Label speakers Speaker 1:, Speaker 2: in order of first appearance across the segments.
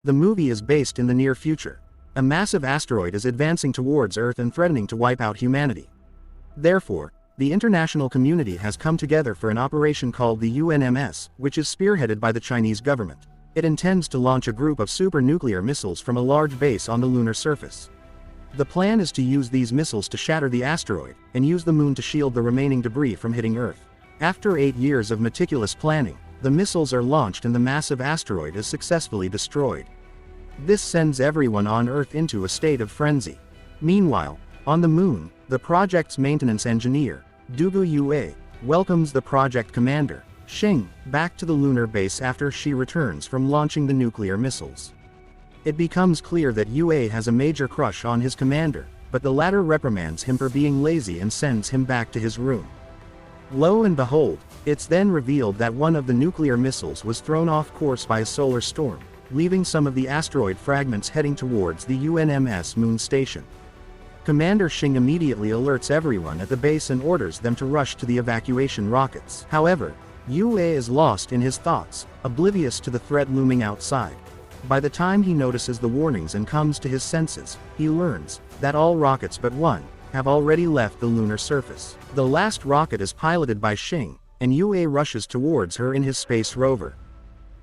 Speaker 1: The movie is based in the near future. A massive asteroid is advancing towards Earth and threatening to wipe out humanity. Therefore, the international community has come together for an operation called the UNMS, which is spearheaded by the Chinese government. It intends to launch a group of super-nuclear missiles from a large base on the lunar surface. The plan is to use these missiles to shatter the asteroid, and use the moon to shield the remaining debris from hitting Earth. After 8 years of meticulous planning, the missiles are launched and the massive asteroid is successfully destroyed. This sends everyone on Earth into a state of frenzy. Meanwhile, on the moon, the project's maintenance engineer, Duguyue, welcomes the project commander, Shen, back to the lunar base after she returns from launching the nuclear missiles. It becomes clear that Yue has a major crush on his commander, but the latter reprimands him for being lazy and sends him back to his room. Lo and behold, it's then revealed that one of the nuclear missiles was thrown off course by a solar storm, leaving some of the asteroid fragments heading towards the UNMS moon station. Commander Shen immediately alerts everyone at the base and orders them to rush to the evacuation rockets. However, Yue is lost in his thoughts, oblivious to the threat looming outside. By the time he notices the warnings and comes to his senses, he learns that all rockets but one have already left the lunar surface. The last rocket is piloted by Shen, and Yue rushes towards her in his space rover.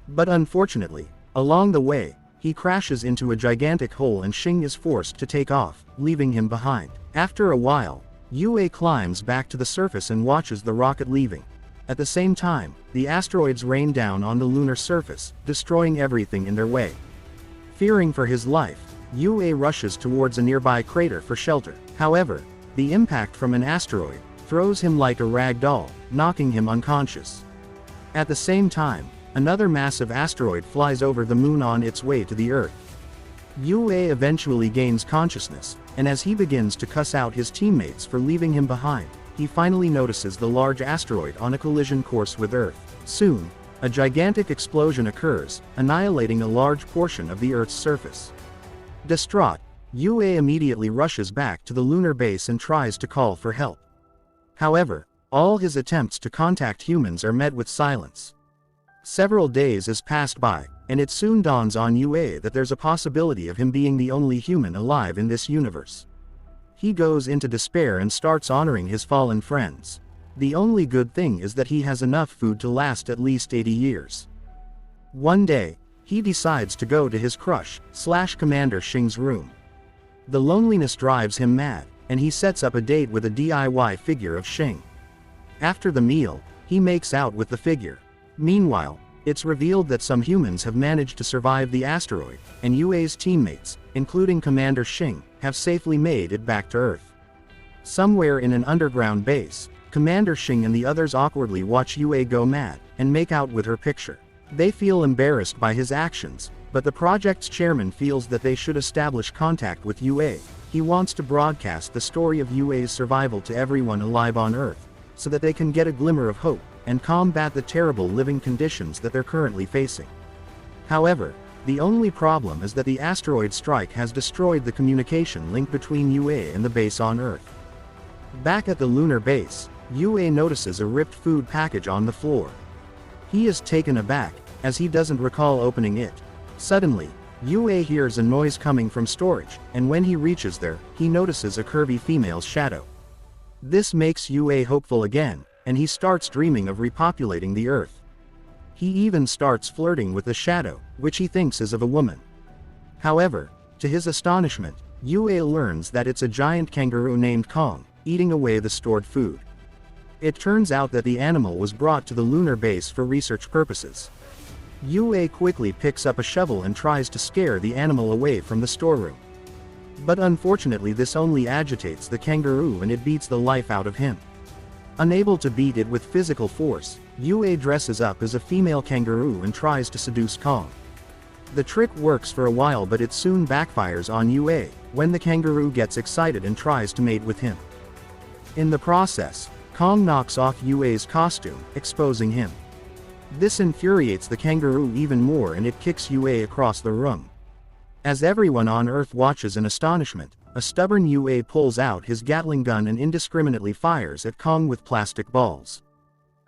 Speaker 1: But unfortunately, along the way, he crashes into a gigantic hole and Shen is forced to take off, leaving him behind. After a while, Yue climbs back to the surface and watches the rocket leaving. At the same time, the asteroids rain down on the lunar surface, destroying everything in their way. Fearing for his life, Yue rushes towards a nearby crater for shelter. However, the impact from an asteroid throws him like a rag doll, knocking him unconscious. At the same time, another massive asteroid flies over the moon on its way to the Earth. Yue eventually gains consciousness, and as he begins to cuss out his teammates for leaving him behind, he finally notices the large asteroid on a collision course with Earth. Soon, a gigantic explosion occurs, annihilating a large portion of the Earth's surface. Distraught, Yue immediately rushes back to the lunar base and tries to call for help. However, all his attempts to contact humans are met with silence. Several days has passed by, and it soon dawns on Yue that there's a possibility of him being the only human alive in this universe. He goes into despair and starts honoring his fallen friends. The only good thing is that he has enough food to last at least 80 years. One day, he decides to go to his crush/Commander Shen's room. The loneliness drives him mad, and he sets up a date with a DIY figure of Shen. After the meal, he makes out with the figure. Meanwhile, it's revealed that some humans have managed to survive the asteroid, and Yue's teammates, including Commander Shen, have safely made it back to Earth. Somewhere in an underground base, Commander Shen and the others awkwardly watch Yue go mad, and make out with her picture. They feel embarrassed by his actions, but the project's chairman feels that they should establish contact with Yue. He wants to broadcast the story of Yue's survival to everyone alive on Earth, so that they can get a glimmer of hope, and combat the terrible living conditions that they're currently facing. However, the only problem is that the asteroid strike has destroyed the communication link between Yue and the base on Earth. Back at the lunar base, Yue notices a ripped food package on the floor. He is taken aback, as he doesn't recall opening it. Suddenly, Yue hears a noise coming from storage, and when he reaches there, he notices a curvy female's shadow. This makes Yue hopeful again, and he starts dreaming of repopulating the Earth. He even starts flirting with the shadow, which he thinks is of a woman. However, to his astonishment, Yue learns that it's a giant kangaroo named Kong, eating away the stored food. It turns out that the animal was brought to the lunar base for research purposes. Yue quickly picks up a shovel and tries to scare the animal away from the storeroom. But unfortunately this only agitates the kangaroo and it beats the life out of him. Unable to beat it with physical force, Yue dresses up as a female kangaroo and tries to seduce Kong. The trick works for a while but it soon backfires on Yue, when the kangaroo gets excited and tries to mate with him. In the process, Kong knocks off Yue's costume, exposing him. This infuriates the kangaroo even more and it kicks Yue across the room. As everyone on Earth watches in astonishment, a stubborn Yue pulls out his Gatling gun and indiscriminately fires at Kong with plastic balls.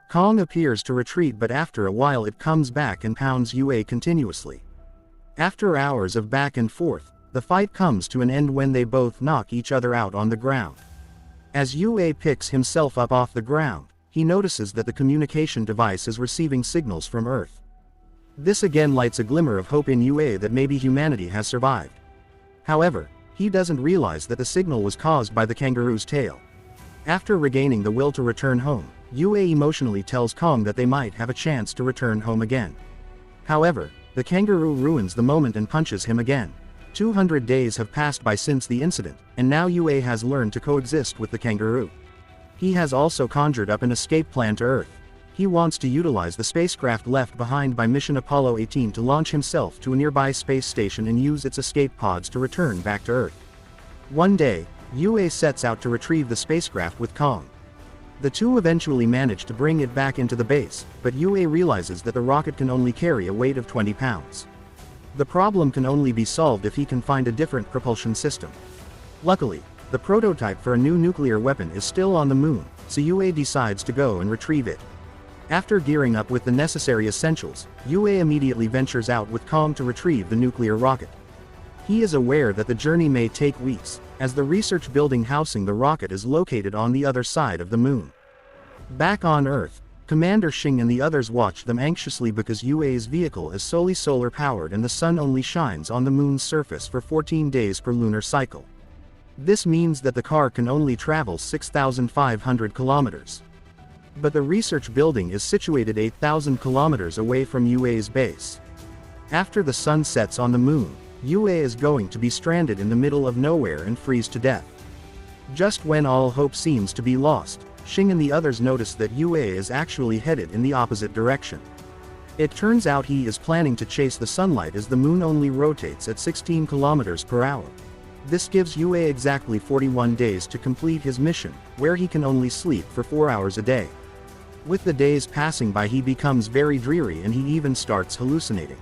Speaker 1: Kong appears to retreat but after a while it comes back and pounds Yue continuously. After hours of back and forth, the fight comes to an end when they both knock each other out on the ground. As Yue picks himself up off the ground, he notices that the communication device is receiving signals from Earth. This again lights a glimmer of hope in Yue that maybe humanity has survived. However, he doesn't realize that the signal was caused by the kangaroo's tail. After regaining the will to return home, Yue emotionally tells Kong that they might have a chance to return home again. However, the kangaroo ruins the moment and punches him again. 200 days have passed by since the incident, and now Yue has learned to coexist with the kangaroo. He has also conjured up an escape plan to Earth. He wants to utilize the spacecraft left behind by mission Apollo 18 to launch himself to a nearby space station and use its escape pods to return back to Earth. One day, Yue sets out to retrieve the spacecraft with Kong. The two eventually manage to bring it back into the base, but Yue realizes that the rocket can only carry a weight of 20 pounds. The problem can only be solved if he can find a different propulsion system. Luckily, the prototype for a new nuclear weapon is still on the moon, so Yue decides to go and retrieve it. After gearing up with the necessary essentials, Yue immediately ventures out with Kong to retrieve the nuclear rocket. He is aware that the journey may take weeks, as the research building housing the rocket is located on the other side of the moon. Back on Earth, Commander Shen and the others watch them anxiously because Yue's vehicle is solely solar-powered and the sun only shines on the moon's surface for 14 days per lunar cycle. This means that the car can only travel 6,500 kilometers. But the research building is situated 8,000 kilometers away from Yue's base. After the sun sets on the moon, Yue is going to be stranded in the middle of nowhere and freeze to death. Just when all hope seems to be lost, Shen and the others notice that Yue is actually headed in the opposite direction. It turns out he is planning to chase the sunlight as the moon only rotates at 16 kilometers per hour. This gives Yue exactly 41 days to complete his mission, where he can only sleep for 4 hours a day. With the days passing by, he becomes very dreary and he even starts hallucinating.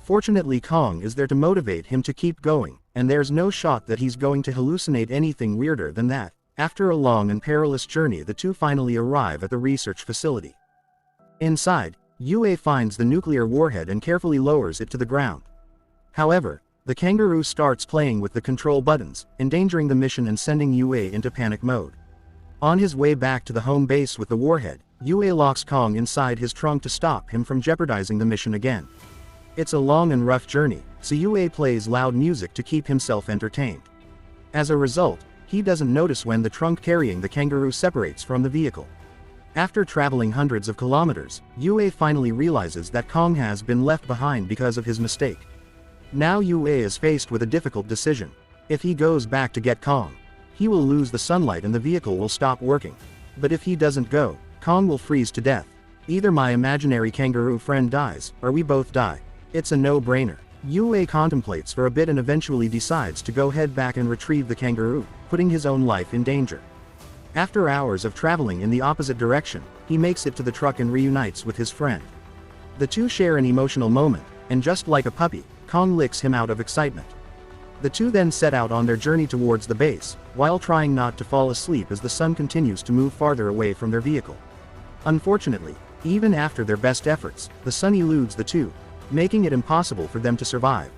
Speaker 1: Fortunately, Kong is there to motivate him to keep going, and there's no shot that he's going to hallucinate anything weirder than that. After a long and perilous journey, the two finally arrive at the research facility. Inside, Yue finds the nuclear warhead and carefully lowers it to the ground. However, the kangaroo starts playing with the control buttons, endangering the mission and sending Yue into panic mode. On his way back to the home base with the warhead, Yue locks Kong inside his trunk to stop him from jeopardizing the mission again. It's a long and rough journey, so Yue plays loud music to keep himself entertained. As a result, he doesn't notice when the trunk carrying the kangaroo separates from the vehicle. After traveling hundreds of kilometers, Yue finally realizes that Kong has been left behind because of his mistake. Now Yue is faced with a difficult decision. If he goes back to get Kong, he will lose the sunlight and the vehicle will stop working. But if he doesn't go, Kong will freeze to death. Either my imaginary kangaroo friend dies, or we both die. It's a no-brainer. Yue contemplates for a bit and eventually decides to go head back and retrieve the kangaroo, putting his own life in danger. After hours of traveling in the opposite direction, he makes it to the truck and reunites with his friend. The two share an emotional moment, and just like a puppy, Kong licks him out of excitement. The two then set out on their journey towards the base, while trying not to fall asleep as the sun continues to move farther away from their vehicle. Unfortunately, even after their best efforts, the sun eludes the two, making it impossible for them to survive.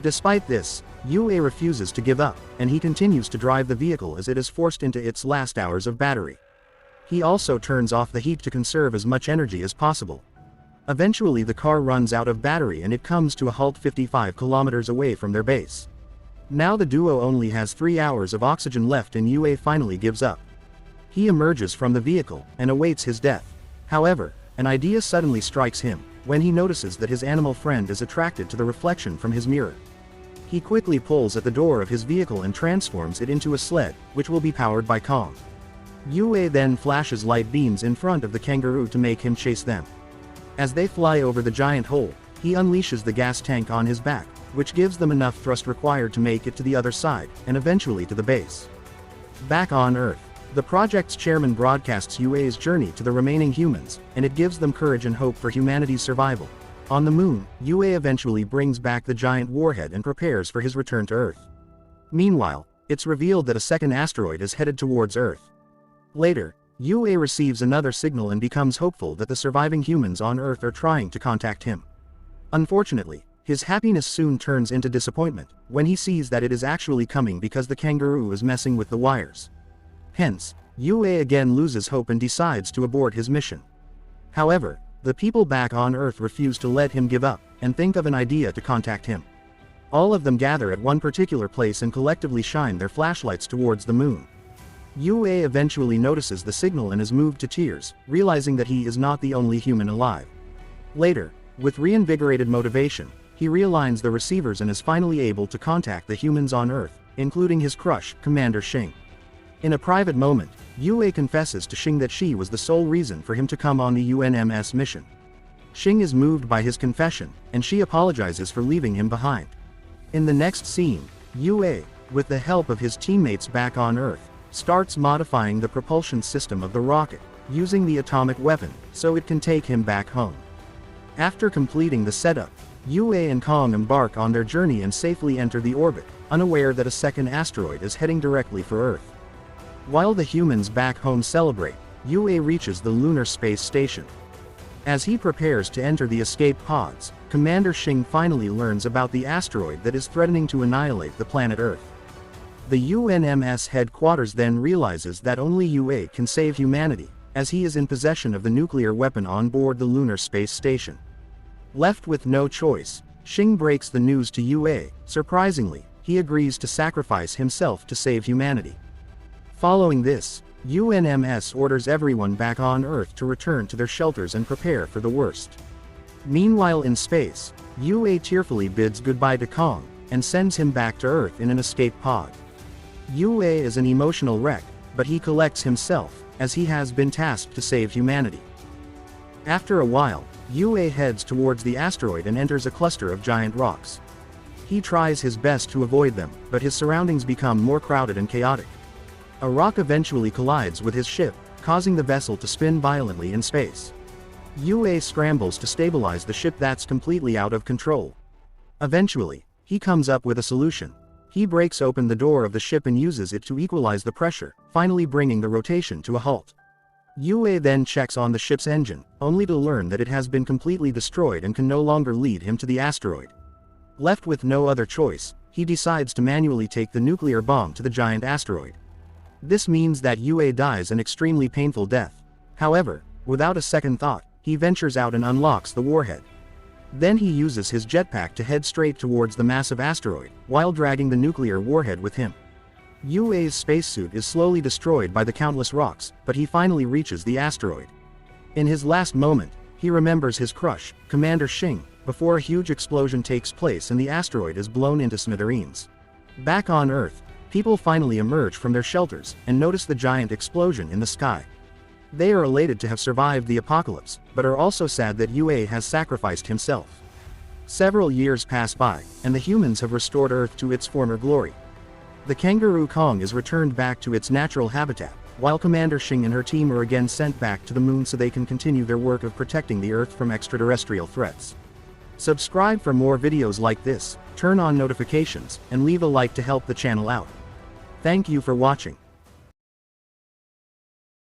Speaker 1: Despite this, Yue refuses to give up, and he continues to drive the vehicle as it is forced into its last hours of battery. He also turns off the heat to conserve as much energy as possible. Eventually the car runs out of battery and it comes to a halt 55 kilometers away from their base. Now the duo only has 3 hours of oxygen left and Yue finally gives up. He emerges from the vehicle and awaits his death. However, an idea suddenly strikes him, when he notices that his animal friend is attracted to the reflection from his mirror. He quickly pulls at the door of his vehicle and transforms it into a sled, which will be powered by Kong. Yue then flashes light beams in front of the kangaroo to make him chase them. As they fly over the giant hole, he unleashes the gas tank on his back, which gives them enough thrust required to make it to the other side, and eventually to the base. Back on Earth, the project's chairman broadcasts Yue's journey to the remaining humans, and it gives them courage and hope for humanity's survival. On the moon, Yue eventually brings back the giant warhead and prepares for his return to Earth. Meanwhile, it's revealed that a second asteroid is headed towards Earth. Later, Yue receives another signal and becomes hopeful that the surviving humans on Earth are trying to contact him. Unfortunately, His happiness soon turns into disappointment, when he sees that it is actually coming because the kangaroo is messing with the wires. Hence, Yue again loses hope and decides to abort his mission. However, the people back on Earth refuse to let him give up, and think of an idea to contact him. All of them gather at one particular place and collectively shine their flashlights towards the moon. Yue eventually notices the signal and is moved to tears, realizing that he is not the only human alive. Later, with reinvigorated motivation, he realigns the receivers and is finally able to contact the humans on Earth, including his crush, Commander Shen. In a private moment, Yue confesses to Shen that she was the sole reason for him to come on the UNMS mission. Shen is moved by his confession, and she apologizes for leaving him behind. In the next scene, Yue, with the help of his teammates back on Earth, starts modifying the propulsion system of the rocket, using the atomic weapon, so it can take him back home. After completing the setup, Yue and Kong embark on their journey and safely enter the orbit, unaware that a second asteroid is heading directly for Earth. While the humans back home celebrate, Yue reaches the lunar space station. As he prepares to enter the escape pods, Commander Shen finally learns about the asteroid that is threatening to annihilate the planet Earth. The UNMS headquarters then realizes that only Yue can save humanity, as he is in possession of the nuclear weapon on board the lunar space station. Left with no choice, Shen breaks the news to Yue. Surprisingly, he agrees to sacrifice himself to save humanity. Following this, UNMS orders everyone back on Earth to return to their shelters and prepare for the worst. Meanwhile in space, Yue tearfully bids goodbye to Kong, and sends him back to Earth in an escape pod. Yue is an emotional wreck, but he collects himself, as he has been tasked to save humanity. After a while, Yue heads towards the asteroid and enters a cluster of giant rocks. He tries his best to avoid them, but his surroundings become more crowded and chaotic. A rock eventually collides with his ship, causing the vessel to spin violently in space. Yue scrambles to stabilize the ship that's completely out of control. Eventually, he comes up with a solution. He breaks open the door of the ship and uses it to equalize the pressure, finally bringing the rotation to a halt. Yue then checks on the ship's engine, only to learn that it has been completely destroyed and can no longer lead him to the asteroid. Left with no other choice, he decides to manually take the nuclear bomb to the giant asteroid. This means that Yue dies an extremely painful death. However, without a second thought, he ventures out and unlocks the warhead. Then he uses his jetpack to head straight towards the massive asteroid, while dragging the nuclear warhead with him. Yue's spacesuit is slowly destroyed by the countless rocks, but he finally reaches the asteroid. In his last moment, he remembers his crush, Commander Shen, before a huge explosion takes place and the asteroid is blown into smithereens. Back on Earth, people finally emerge from their shelters, and notice the giant explosion in the sky. They are elated to have survived the apocalypse, but are also sad that Yue has sacrificed himself. Several years pass by, and the humans have restored Earth to its former glory. The kangaroo Kong is returned back to its natural habitat, while Commander Shen and her team are again sent back to the moon so they can continue their work of protecting the Earth from extraterrestrial threats. Subscribe for more videos like this, turn on notifications, and leave a like to help the channel out. Thank you for watching.